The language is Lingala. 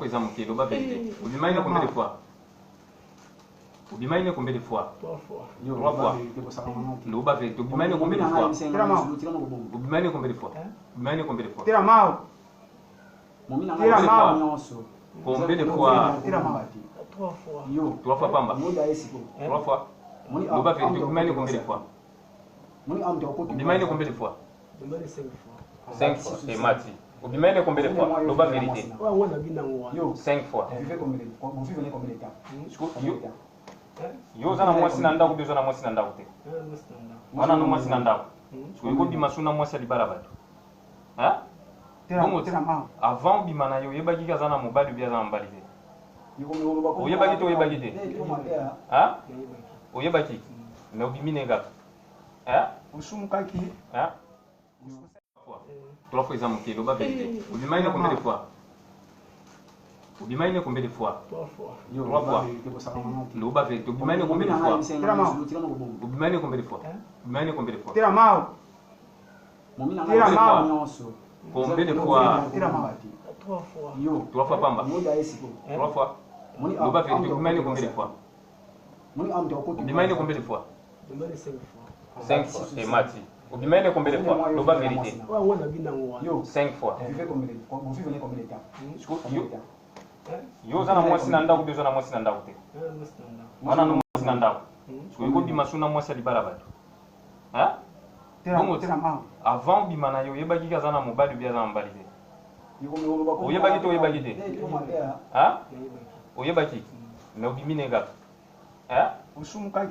fois moke loba vérité. Obimaine combien de fois? Obimaine combien de fois? 3 fois. 3 fois. Loba vérité. Obimaine combien de fois? Obimaine combien de fois? Obimaine combien de fois? Tira mal. Tira mal. Combien de fois? 3 fois. 3 fois pamba. 3 fois. Loba vérité. Obimaine combien de fois? Obimaine combien de fois? 5 fois. Et Mati. Obimaine combien de fois? Loba vérité. 5 fois. Yo zana mwasi na ndako bezo na mwasi na ndako te. Wana no mwasi na ndako. Siko ko bima suna mwasi libala bato. Hein? Avant bima na yo yebaki kazana mobali bia za mbali te. Oyebaki to oyebaki te. Hein? Oyebaki. Mais obimine ngaka. Hein? Usumukaki. Hein? 3 fois moke loba vérité. Obimaine combien de fois? Obimaine combien de fois? 3 fois. 3 fois. Loba vérité. Obimaine combien de fois? Obimaine combien de fois? Obimaine combien de fois? Tira mal. Tira mal. Combien de fois? 3 fois. 3 fois pamba. 3 fois. Loba vérité. Obimaine combien de fois? Obimaine combien de fois? 5 fois. Et Mati. Obimaine combien de fois? Loba vérité. 5 fois. Yo zana mwasi na ndako bezo na mwasi na ndako te. Wana no mwasi na ndako. Siko ko bima suna mwasi libala bato. Hein? Tira mal. Avant bima na yo yebaki kazana mobali bia za mbali te. Oyebaki to oyebaki te. Hein? Oyebaki. Mais obimine ngaka. Hein? Usumukaki.